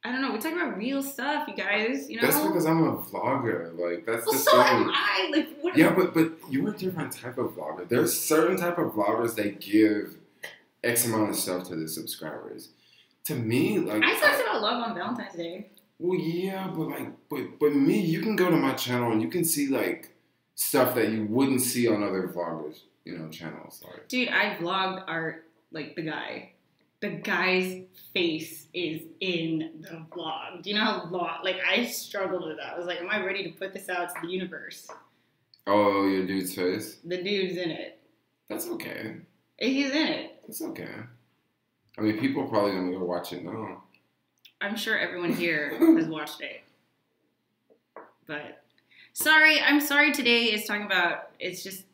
I don't know. We talk about real stuff, you guys. That's because I'm a vlogger. Like, that's the thing. So am I. Like, what? Yeah, but you're a different type of vlogger. There's certain type of vloggers that give X amount of stuff to the subscribers. To me, like, I talked about love on Valentine's Day. Well, yeah, but me, you can go to my channel and you can see like stuff that you wouldn't see on other vloggers, channels. Like, dude, I vlogged the guy. The guy's face is in the vlog. Do you know how long? Like, I struggled with that. I was like, am I ready to put this out to the universe? Oh, your dude's face? The dude's in it. That's okay. He's in it. That's okay. I mean, people are probably going to go watch it now. I'm sure everyone here has watched it. But, I'm sorry today is talking about, it's just,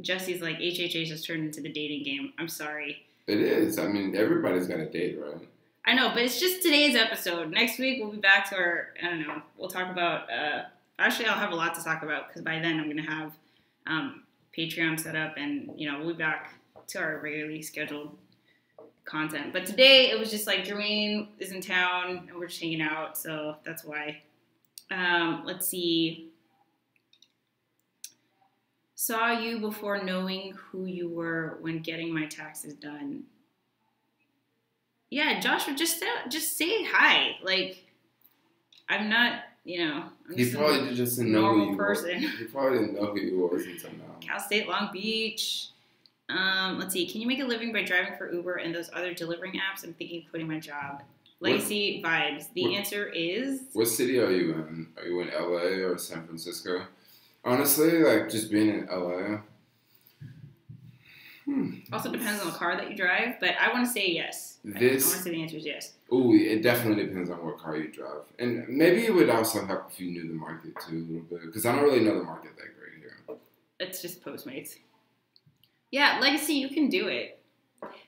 Jesse's like, HHH has turned into the dating game. I'm sorry. It is. I mean, everybody's got a date, right? I know, but it's just today's episode. Next week, we'll be back to our, I don't know, we'll talk about, actually, I'll have a lot to talk about, because by then I'm going to have Patreon set up, and, we'll be back to our regularly scheduled content. But today, it was just like, Jermaine is in town, and we're just hanging out, so that's why. Let's see. Saw you before knowing who you were when getting my taxes done. Yeah, Joshua, just say hi. Like, I'm not, I'm he probably just didn't know who you person. He probably didn't know who you was until now. Cal State, Long Beach. Let's see. Can you make a living by driving for Uber and those other delivering apps? I'm thinking of quitting my job. Legacy vibes. The answer is... What city are you in? Are you in LA or San Francisco? Honestly, like, just being in LA. Also depends on the car that you drive, but I want to say yes. I want to say the answer is yes. Ooh, it definitely depends on what car you drive. And maybe it would also help if you knew the market, too, a little bit. Because I don't really know the market that great here. It's just Postmates. Yeah, Legacy, you can do it.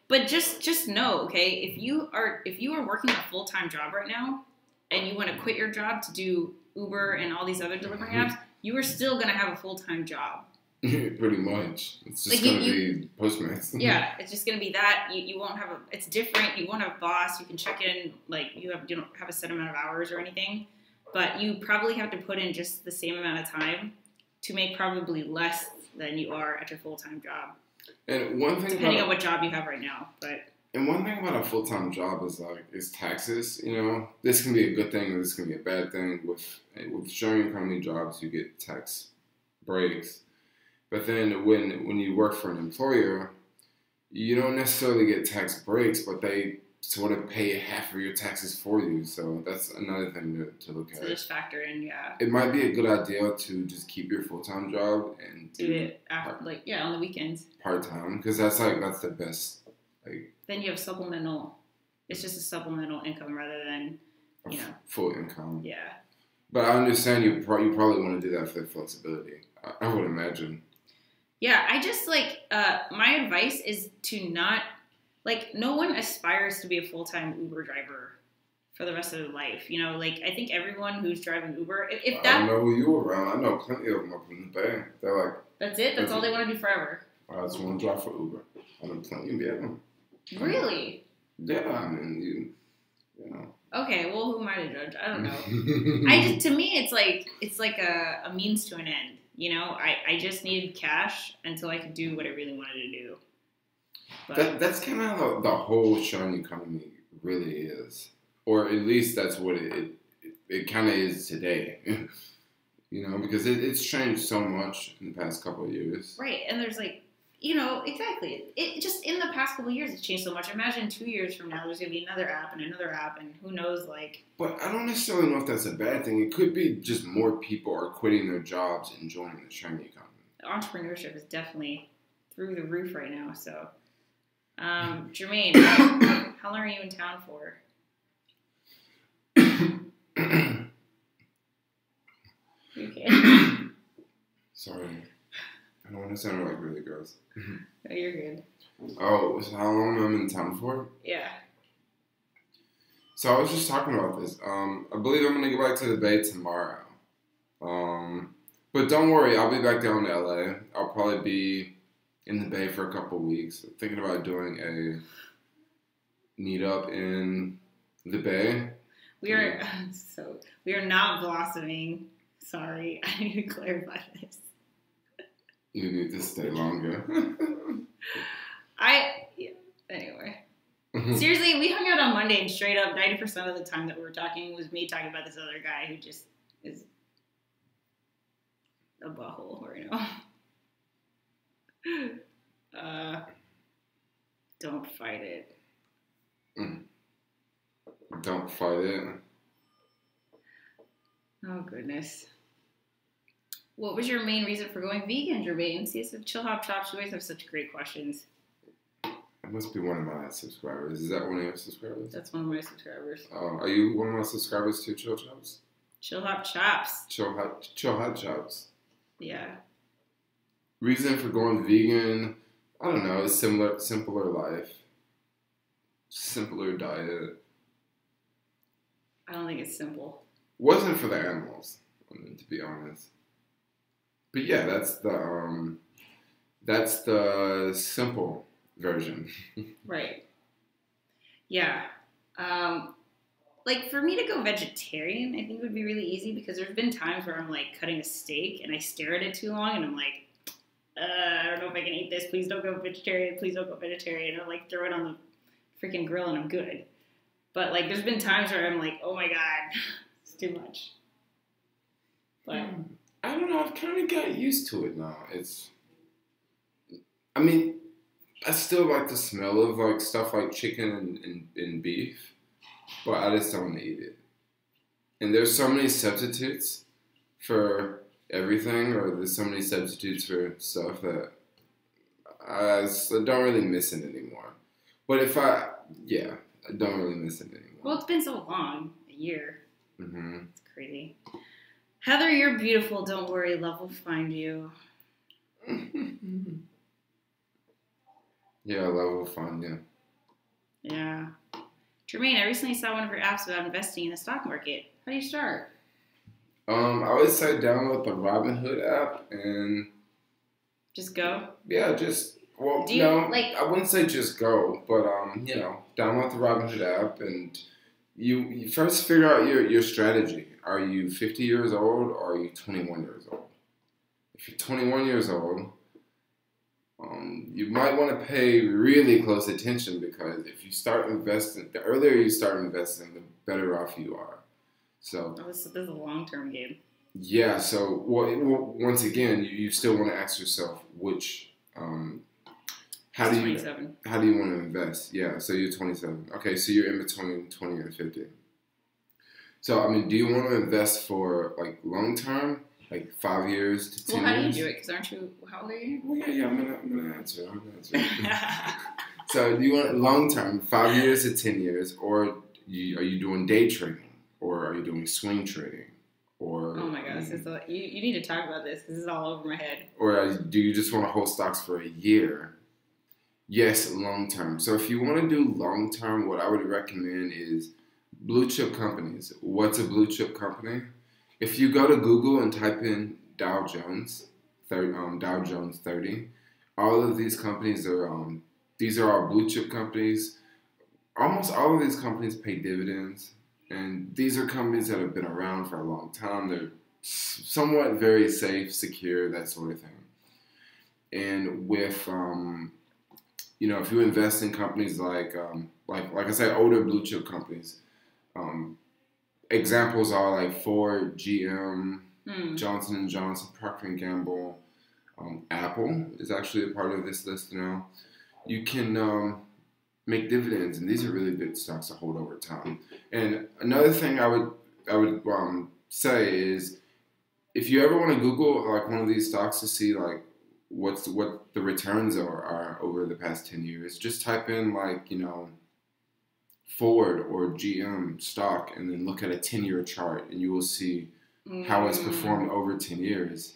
But just know, okay, if you are working a full-time job right now, and you want to quit your job to do Uber and all these other delivering apps, you are still going to have a full-time job. Pretty much. It's just going to be Postmates. Yeah, it's just going to be that. You won't have it's different. You won't have a boss. You can check in, like, you don't have a set amount of hours or anything. But you probably have to put in just the same amount of time to make probably less than you are at your full-time job. And one thing depending on what job you have right now. And one thing about a full-time job is taxes. This can be a good thing, or this can be a bad thing. With sharing economy jobs, you get tax breaks. But then when you work for an employer, you don't necessarily get tax breaks, but they sort of pay half of your taxes for you. So that's another thing to look at. So just factor in, yeah. It might be a good idea to just keep your full-time job and do it after, on the weekends. Part-time, because that's the best. Then you have supplemental. It's just a supplemental income rather than, full income. Yeah. But I understand you probably want to do that for the flexibility. I would imagine. Yeah, I just my advice is to not no one aspires to be a full-time Uber driver for the rest of their life. I think everyone who's driving Uber, if that. I don't know who you around. I know plenty of them up in the Bay. They're like. That's it. That's all they want to do forever. I just want to drive for Uber. I know plenty of them. Really? Yeah, I mean you know. Okay, well, who am I to judge? I don't know. To me, it's like a means to an end. I just needed cash until I could do what I really wanted to do. But that's kind of how the whole sharing economy really is, or at least that's what it kind of is today. Because it's changed so much in the past couple of years. Right, and there's exactly. It just in the past couple of years, it's changed so much. Imagine 2 years from now, there's going to be another app, and who knows, But I don't necessarily know if that's a bad thing. It could be just more people are quitting their jobs and joining the sharing economy. Entrepreneurship is definitely through the roof right now, so. Jermaine, how long are you in town for? You okay? Sorry. I don't want to sound really gross. No, you're good. Oh, so how long am I in town for? Yeah. So I was just talking about this. I believe I'm going to go back to the Bay tomorrow. But don't worry, I'll be back down to LA. I'll probably be in the Bay for a couple of weeks. Thinking about doing a meetup in the Bay. We are not blossoming. Sorry, I need to clarify this. You need to stay longer. Anyway. Seriously, we hung out on Monday and straight up 90% of the time that we were talking was me talking about this other guy who just is a butthole right now. Don't fight it. Don't fight it. Oh, goodness. What was your main reason for going vegan, Jermaine? See, it's a Chill Hop Chops. You always have such great questions. It must be one of my subscribers. Is that one of your subscribers? That's one of my subscribers. Are you one of my subscribers to Chill Chops? Chill Hop Chops. Chill Hot Chops. Yeah. Reason for going vegan, I don't know, it's simpler life. Simpler diet. I don't think it's simple. Wasn't for the animals, to be honest. But yeah, that's the simple version. Right. Yeah. For me to go vegetarian, I think would be really easy because there's been times where I'm cutting a steak and I stare at it too long and I'm I don't know if I can eat this. Please don't go vegetarian. Please don't go vegetarian. Or throw it on the freaking grill and I'm good. But there's been times where I'm oh my God, it's too much. But I don't know. I've kind of got used to it now. I still like the smell of stuff like chicken and beef, but I just don't want to eat it. And there's so many substitutes for everything, or there's so many substitutes for stuff that I don't really miss it anymore. But I don't really miss it anymore. Well, it's been so long, a year. Mm-hmm. It's crazy. Heather, you're beautiful. Don't worry, love will find you. Yeah, love will find you. Yeah. Jermaine, I recently saw one of your apps about investing in the stock market. How do you start? I would say download the Robinhood app and just go. Yeah, I wouldn't say just go, but download the Robinhood app and you first figure out your strategy. Are you 50 years old or are you 21 years old? If you're 21 years old, you might want to pay really close attention because if you start investing, the earlier you start investing, the better off you are. So this is a long-term game. Yeah. So once again, you still want to ask yourself which How do you want to invest? Yeah, so you're 27. Okay, so you're in between 20 and 50. So, I mean, do you want to invest for, like, long term? Like 5 years to 10 years? Well, how do you do it? Because aren't you, how old are you? Well, yeah, I'm gonna answer. So, do you want long term, 5 years to 10 years, or are you doing day trading, or are you doing swing trading, or? Oh my God, this is you need to talk about this. This is all over my head. Or do you just want to hold stocks for a year? Yes, long term. So, if you want to do long term, what I would recommend is blue chip companies. What's a blue chip company? If you go to Google and type in Dow Jones 30, all of these companies are these are all blue chip companies. Almost all of these companies pay dividends, and these are companies that have been around for a long time. They're somewhat very safe, secure, that sort of thing. And with if you invest in companies like I said, older blue chip companies. Examples are like Ford, GM, Johnson & Johnson, Procter & Gamble, Apple is actually a part of this list now. You can make dividends, and these are really good stocks to hold over time. And another thing I would say is, if you ever want to Google like one of these stocks to see like what the returns are over the past 10 years, just type in like Ford or GM stock, and then look at a 10-year chart, and you will see how it's performed over 10 years.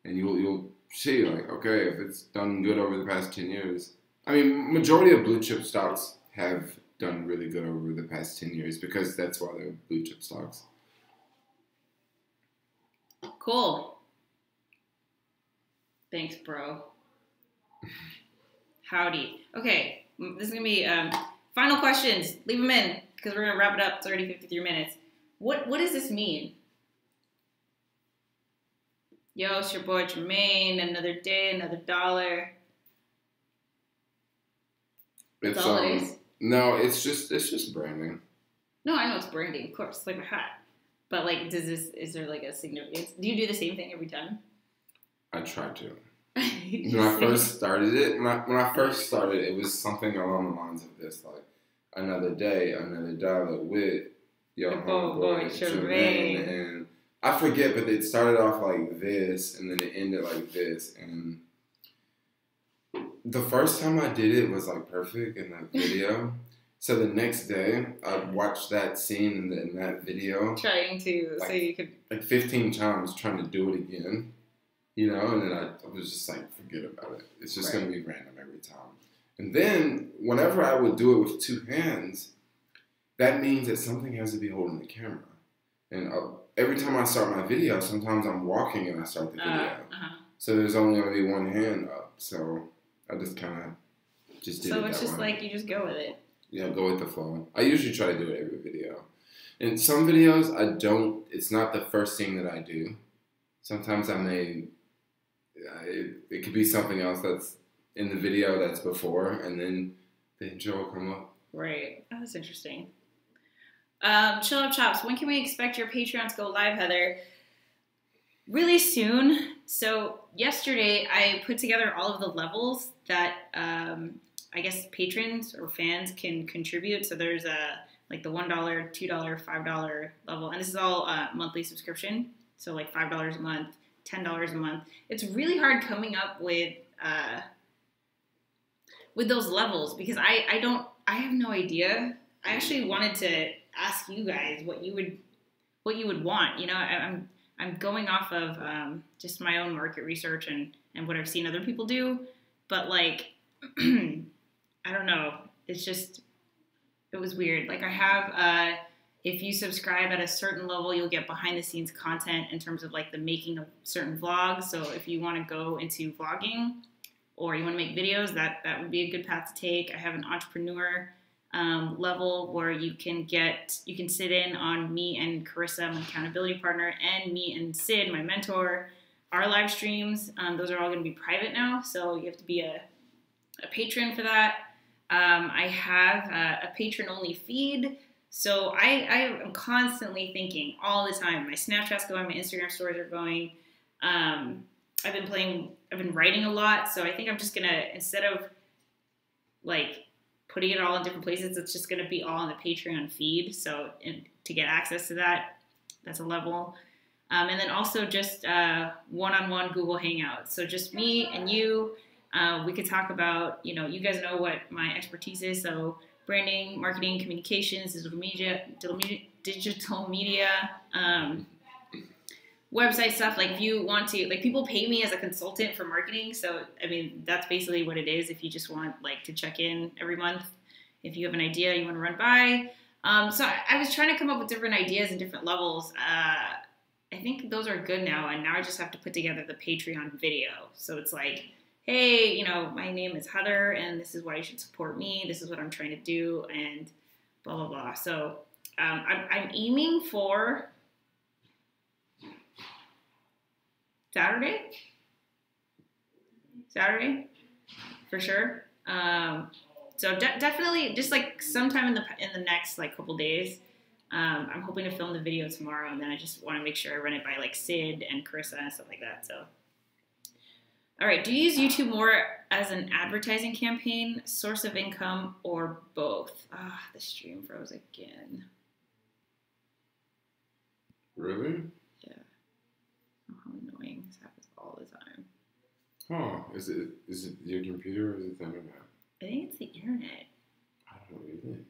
And you'll see, like, okay, if it's done good over the past 10 years. I mean, majority of blue chip stocks have done really good over the past 10 years because that's why they're blue chip stocks. Cool. Thanks, bro. Howdy. Okay, this is going to be... final questions. Leave them in, because we're going to wrap it up. It's already 53 minutes. What does this mean? Yo, it's your boy Jermaine. Another day, another dollar. That's all it is. No, it's just branding. No, I know it's branding, of course. It's like a hat. But like, is there like a significance? Do you do the same thing every time? I try to. When I first started, it was something along the lines of this, like, another day, another dollar with your homeboy Jermaine. And I forget, but it started off like this, and then it ended like this. And the first time I did it was like perfect in that video. So the next day, I watched that scene in that video. Trying to, like, so you could... Like 15 times trying to do it again. And then I was just like, forget about it. It's just going to be random every time. And then, whenever I would do it with two hands, that means that something has to be holding the camera. And every time I start my video, sometimes I'm walking and I start the video. So there's only going to be one hand up. So I just kind of just did it that way. So it's just like, you just go with it. Yeah, go with the flow. I usually try to do it every video. In some videos, it's not the first thing that I do. Sometimes I may... It could be something else that's in the video that's before, and then the intro will come up. Right. Oh, that's interesting. Chill Up Chops, when can we expect your Patreon to go live, Heather? Really soon. So yesterday I put together all of the levels that I guess patrons or fans can contribute. So there's like the $1, $2, $5 level, and this is all monthly subscription. So like $5 a month, $10 a month. It's really hard coming up with those levels because I have no idea. I actually wanted to ask you guys what you would want. I'm going off of just my own market research and what I've seen other people do, but like I don't know. It was weird. Like I have if you subscribe at a certain level, you'll get behind the scenes content in terms of like the making of certain vlogs. So if you want to go into vlogging or you want to make videos, that would be a good path to take. I have an entrepreneur level where you can sit in on me and Carissa, my accountability partner, and me and Sid, my mentor, our live streams. Those are all going to be private now. So you have to be a patron for that. I have a patron-only feed. So I am constantly thinking all the time. My Snapchat's going, my Instagram stories are going. I've been writing a lot. So I think I'm just going to, instead of like putting it all in different places. It's just going to be all on the Patreon feed. So to get access to that, that's a level. And then also just one-on-one Google Hangouts. So just me and you, we could talk about, you guys know what my expertise is. So branding, marketing, communications, digital media, website stuff. Like if you want to, like people pay me as a consultant for marketing. So, I mean, that's basically what it is. If you just want like to check in every month, if you have an idea you want to run by. So I was trying to come up with different ideas and different levels. I think those are good now. And now I just have to put together the Patreon video. So it's like, hey, my name is Heather and this is why you should support me. This is what I'm trying to do and blah, blah, blah. So I'm aiming for Saturday for sure. So definitely just like sometime in the next like couple days. I'm hoping to film the video tomorrow, and then I just want to make sure I run it by like Sid and Carissa and stuff like that. So, all right, do you use YouTube more as an advertising campaign, source of income, or both? The stream froze again. Really? Yeah. Oh, how annoying! This happens all the time. Oh, is it your computer or is it the internet? I think it's the internet. I don't know either.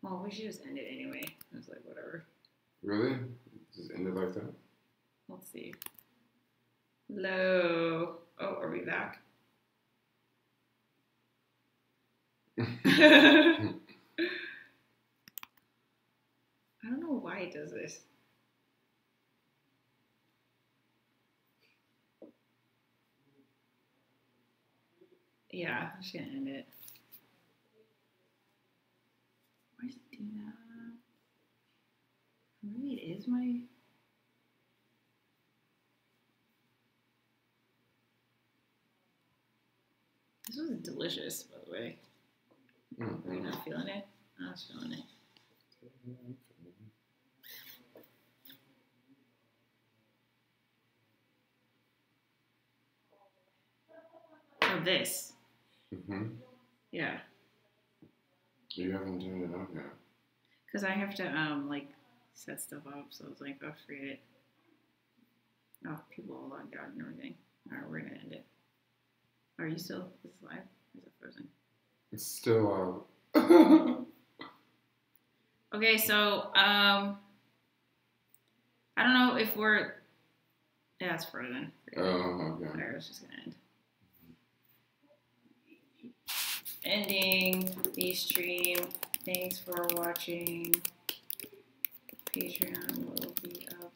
Well, we should just end it anyway. I was like, whatever. Really? Just end it like that? Let's see. Hello. Oh, are we back? I don't know why it does this. Yeah, I'm just gonna end it. Why is it doing that? Maybe it is my... This was delicious, by the way. Are you not feeling it? I was feeling it. Oh, this. Yeah. You haven't turned it on yet. Because I have to, like, set stuff up, so I was like, oh, forget it. Oh, people all logged out and everything. Alright, we're gonna end it. Are you still, is this live? Or is it frozen? It's still Okay, so, I don't know if we're, yeah, it's frozen. Oh, okay. Alright, I was just gonna end. Ending the stream. Thanks for watching. Patreon will be up.